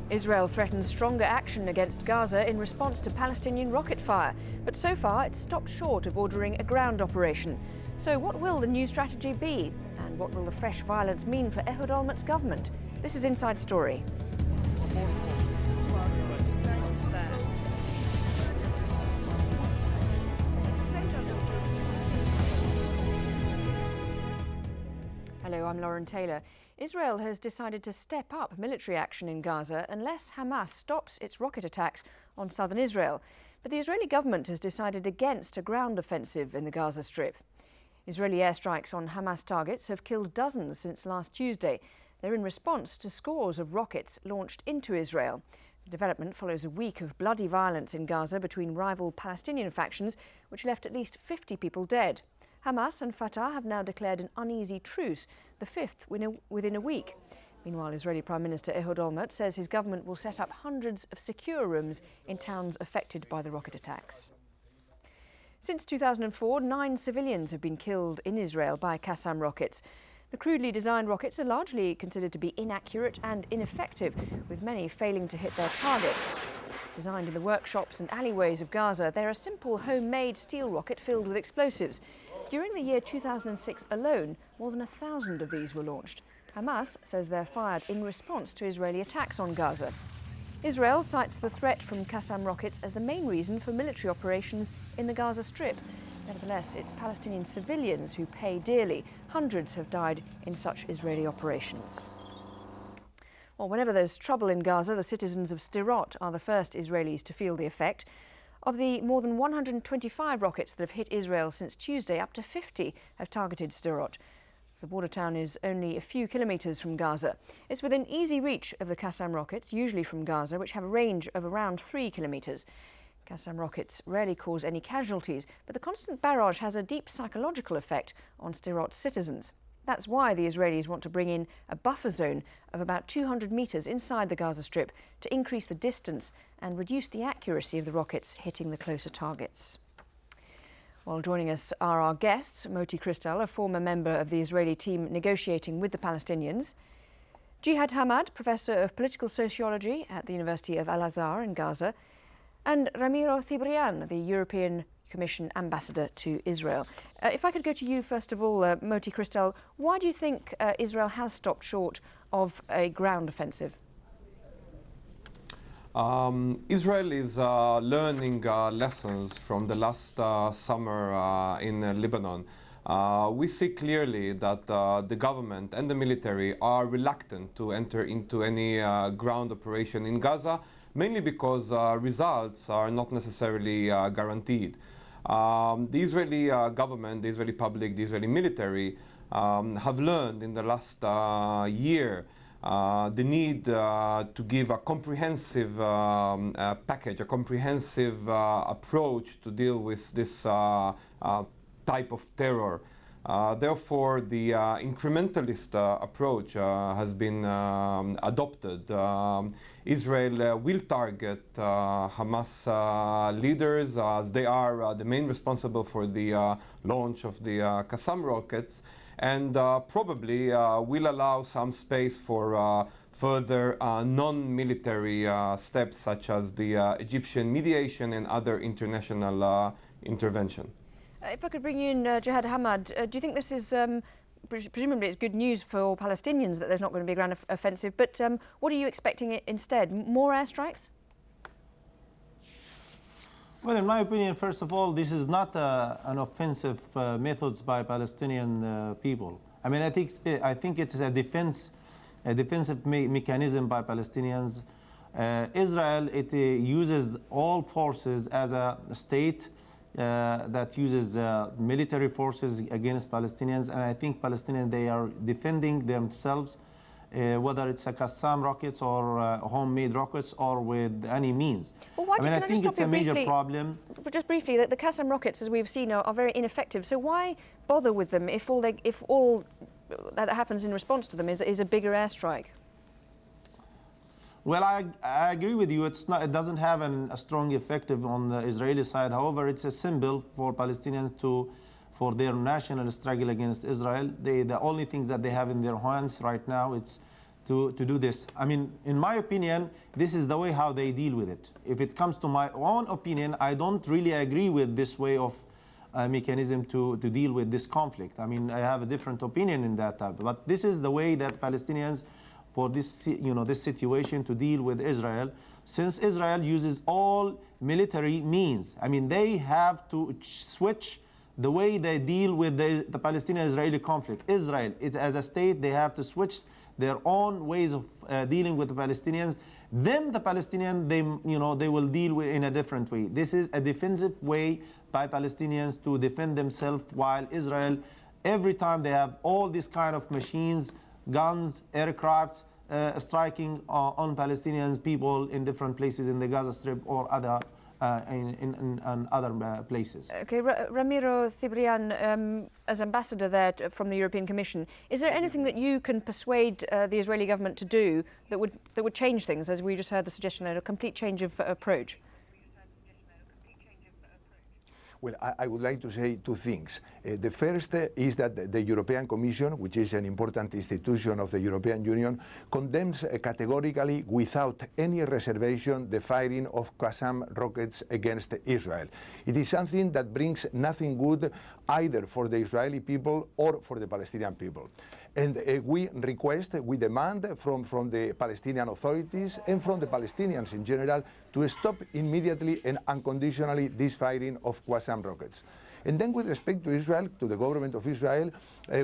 Israel threatens stronger action against Gaza in response to Palestinian rocket fire, but so far it's stopped short of ordering a ground operation. So what will the new strategy be? And what will the fresh violence mean for Ehud Olmert's government? This is Inside Story. Hello, I'm Lauren Taylor. Israel has decided to step up military action in Gaza unless Hamas stops its rocket attacks on southern Israel. But the Israeli government has decided against a ground offensive in the Gaza Strip. Israeli airstrikes on Hamas targets have killed dozens since last Tuesday. They're in response to scores of rockets launched into Israel. The development follows a week of bloody violence in Gaza between rival Palestinian factions, which left at least 50 people dead. Hamas and Fatah have now declared an uneasy truce, the fifth within a week. Meanwhile, Israeli Prime Minister Ehud Olmert says his government will set up hundreds of secure rooms in towns affected by the rocket attacks. Since 2004, 9 civilians have been killed in Israel by Qassam rockets. The crudely designed rockets are largely considered to be inaccurate and ineffective, with many failing to hit their target. Designed in the workshops and alleyways of Gaza, they're a simple homemade steel rocket filled with explosives. During the year 2006 alone, more than 1,000 of these were launched. Hamas says they're fired in response to Israeli attacks on Gaza. Israel cites the threat from Qassam rockets as the main reason for military operations in the Gaza Strip. Nevertheless, it's Palestinian civilians who pay dearly. Hundreds have died in such Israeli operations. Well, whenever there's trouble in Gaza, the citizens of Sderot are the first Israelis to feel the effect. Of the more than 125 rockets that have hit Israel since Tuesday, up to 50 have targeted Sderot. The border town is only a few kilometres from Gaza. It's within easy reach of the Qassam rockets, usually from Gaza, which have a range of around 3 kilometres. Qassam rockets rarely cause any casualties, but the constant barrage has a deep psychological effect on Sderot's citizens. That's why the Israelis want to bring in a buffer zone of about 200 metres inside the Gaza Strip to increase the distance and reduce the accuracy of the rockets hitting the closer targets. Well, joining us are our guests, Moti Kristal, a former member of the Israeli team negotiating with the Palestinians, Jihad Hamad, Professor of Political Sociology at the University of Al-Azhar in Gaza, and Ramiro Thibrian, the European Commission Ambassador to Israel. If I could go to you first of all, Moti Kristal, why do you think Israel has stopped short of a ground offensive? Israel is learning lessons from the last summer in Lebanon. We see clearly that the government and the military are reluctant to enter into any ground operation in Gaza, mainly because results are not necessarily guaranteed. The Israeli government, the Israeli public, the Israeli military have learned in the last year the need to give a comprehensive package, a comprehensive approach to deal with this type of terror. Therefore, the incrementalist approach has been adopted. Israel will target Hamas leaders as they are the main responsible for the launch of the Qassam rockets, and probably will allow some space for further non-military steps such as the Egyptian mediation and other international intervention. If I could bring you in, Jihad Hamad, do you think this is, presumably it's good news for Palestinians that there's not going to be a ground offensive, but what are you expecting instead? More airstrikes? Well, in my opinion, first of all, this is not an offensive methods by Palestinian people. I mean, I think it's a defensive mechanism by Palestinians. Israel, it uses all forces as a state that uses military forces against Palestinians, and I think Palestinians, they are defending themselves, whether it's a Qassam rockets or homemade rockets or with any means. Well, why I think it's a major problem. But just briefly, the Qassam rockets, as we've seen, are very ineffective. So why bother with them if all that happens in response to them is a bigger airstrike? Well, I agree with you. It doesn't have a strong effect on the Israeli side. However, it's a symbol for Palestinians for their national struggle against Israel. The only things that they have in their hands right now, it's to do this. I mean, in my opinion, this is the way how they deal with it. If it comes to my own opinion, I don't really agree with this way of mechanism to deal with this conflict. I mean, I have a different opinion in that type. But this is the way that Palestinians, for this, this situation to deal with Israel, since Israel uses all military means. I mean, they have to switch the way they deal with the Palestinian-Israeli conflict. Israel, as a state, they have to switch their own ways of dealing with the Palestinians. Then the Palestinians, they will deal with in a different way. This is a defensive way by Palestinians to defend themselves, while Israel, every time they have all these kind of machines, guns, aircrafts, striking on Palestinian people in different places in the Gaza Strip or other in other places. Okay, Ramiro Cibrian, as ambassador there from the European Commission, is there anything that you can persuade the Israeli government to do that would change things, as we just heard the suggestion there, a complete change of approach? Well, I would like to say two things. The first is that the European Commission, which is an important institution of the European Union, condemns categorically, without any reservation, the firing of Qassam rockets against Israel. It is something that brings nothing good either for the Israeli people or for the Palestinian people. And we demand from the Palestinian authorities and from the Palestinians in general to stop immediately and unconditionally this firing of Qassam rockets. And then with respect to Israel, to the government of Israel,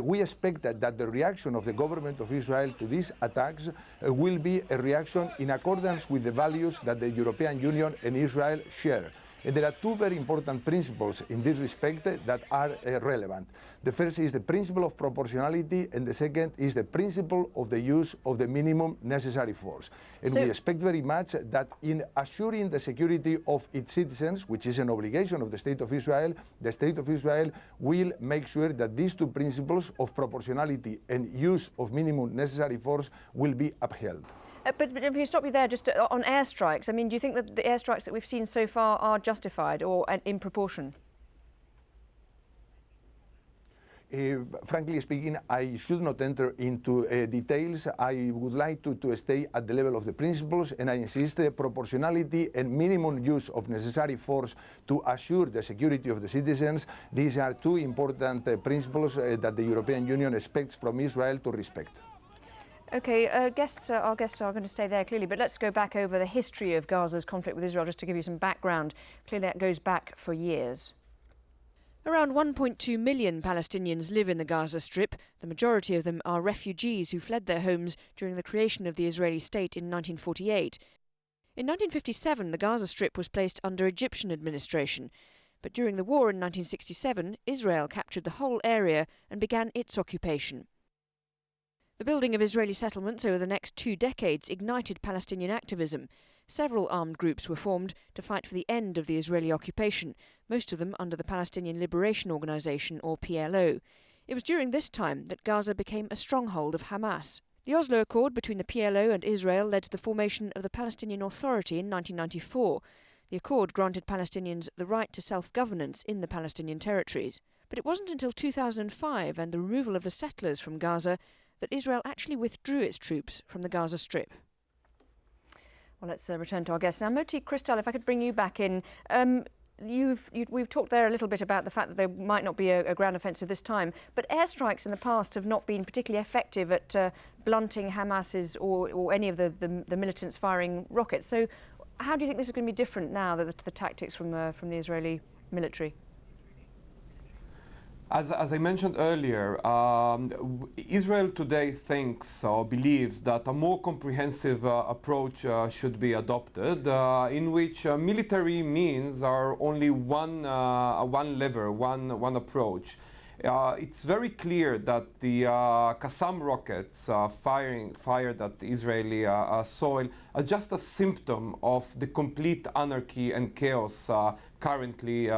we expect that the reaction of the government of Israel to these attacks will be a reaction in accordance with the values that the European Union and Israel share. And there are two very important principles in this respect that are relevant. The first is the principle of proportionality, and the second is the principle of the use of the minimum necessary force. And we expect very much that in assuring the security of its citizens, which is an obligation of the State of Israel, the State of Israel will make sure that these two principles of proportionality and use of minimum necessary force will be upheld. But if you stop you there, just on airstrikes, I mean, do you think that the airstrikes that we've seen so far are justified or in proportion? Frankly speaking, I should not enter into details. I would like to stay at the level of the principles, and I insist that proportionality and minimum use of necessary force to assure the security of the citizens, these are two important principles that the European Union expects from Israel to respect. Okay, our guests are going to stay there clearly, but let's go back over the history of Gaza's conflict with Israel just to give you some background. Clearly that goes back for years. Around 1.2 million Palestinians live in the Gaza Strip. The majority of them are refugees who fled their homes during the creation of the Israeli state in 1948. In 1957, the Gaza Strip was placed under Egyptian administration. But during the war in 1967, Israel captured the whole area and began its occupation. The building of Israeli settlements over the next 2 decades ignited Palestinian activism. Several armed groups were formed to fight for the end of the Israeli occupation, most of them under the Palestinian Liberation Organization, or PLO. It was during this time that Gaza became a stronghold of Hamas. The Oslo Accord between the PLO and Israel led to the formation of the Palestinian Authority in 1994. The accord granted Palestinians the right to self-governance in the Palestinian territories. But it wasn't until 2005 and the removal of the settlers from Gaza that Israel actually withdrew its troops from the Gaza Strip. Well, let's return to our guests now. Moti Kristal, if I could bring you back in. We've talked there a little bit about the fact that there might not be a ground offensive this time, but airstrikes in the past have not been particularly effective at blunting Hamas's or any of the militants firing rockets. So how do you think this is going to be different now, the tactics from the Israeli military? As I mentioned earlier, Israel today thinks or believes that a more comprehensive approach should be adopted, in which military means are only one lever, one approach. It's very clear that the Qassam rockets fired at Israeli soil are just a symptom of the complete anarchy and chaos currently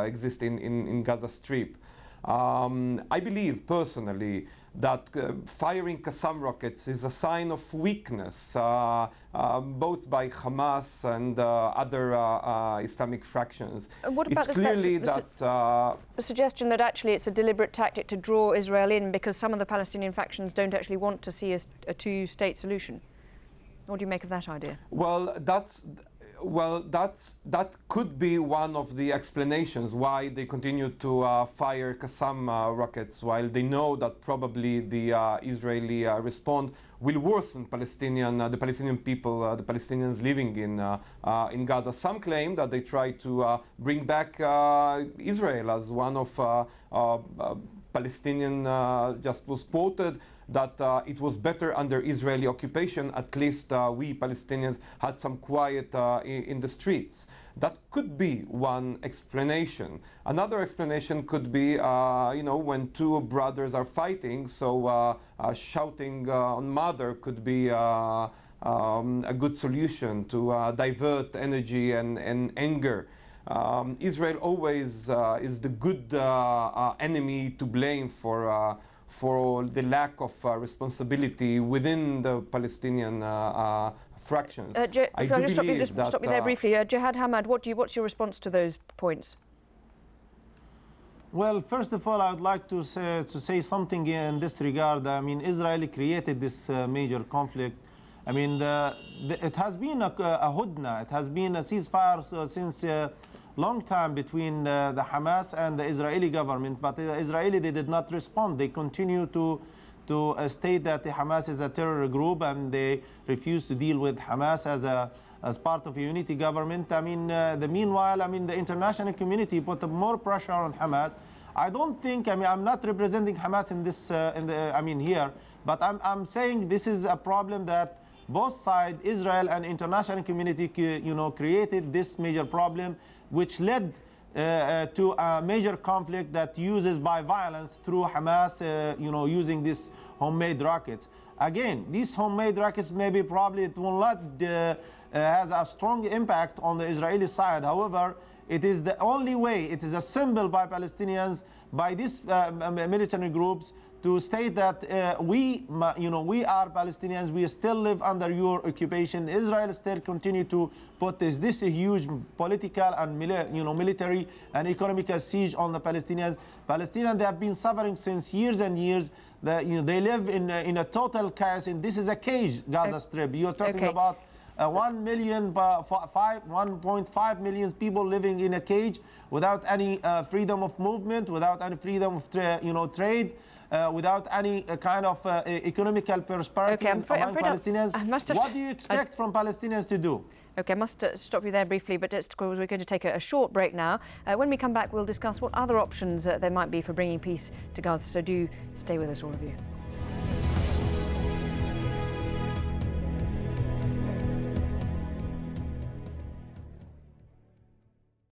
existing in Gaza Strip. I believe personally that firing Qassam rockets is a sign of weakness, both by Hamas and other Islamic fractions. What about the suggestion that actually it's a deliberate tactic to draw Israel in because some of the Palestinian factions don't actually want to see a two-state solution? What do you make of that idea? Well, that could be one of the explanations why they continue to fire Qassam rockets, while they know that probably the Israeli response will worsen the Palestinian people, the Palestinians living in Gaza. Some claim that they try to bring back Israel, as one of Palestinian just was quoted, that it was better under Israeli occupation. At least we Palestinians had some quiet in the streets. That could be one explanation. Another explanation could be, when two brothers are fighting, so shouting on mother could be a good solution to divert energy and anger. Israel always is the good enemy to blame for the lack of responsibility within the Palestinian fractions. I just stop you there briefly. Jihad Hamad, what's your response to those points? Well, first of all, I would like to say something in this regard. I mean, Israel created this major conflict. I mean, it has been a hudna. It has been a ceasefire since long time between the Hamas and the Israeli government, but the Israeli, they did not respond. They continue to state that the Hamas is a terror group, and they refuse to deal with Hamas as part of a unity government. I mean, meanwhile, I mean, the international community put more pressure on Hamas. I don't think, I mean, I'm not representing Hamas in this, here, but I'm saying this is a problem that both sides, Israel and international community, created this major problem, which led to a major conflict that uses by violence through Hamas, using these homemade rockets. Again, these homemade rockets probably it will not has a strong impact on the Israeli side. However, it is the only way, it is a symbol by Palestinians, by these military groups, to state that we are Palestinians, we still live under your occupation. Israel still continue to put this huge political and military and economical siege on the Palestinians. Palestinians, they have been suffering since years and years. They live in a total chaos, and this is a cage, Gaza Strip. You're talking about 1.5 million people living in a cage without any freedom of movement, without any freedom of trade. Without any kind of economical prosperity among Palestinians. What do you expect from Palestinians to do? Okay, I must stop you there briefly, but we're going to take a short break now. When we come back, we'll discuss what other options there might be for bringing peace to Gaza, so do stay with us, all of you.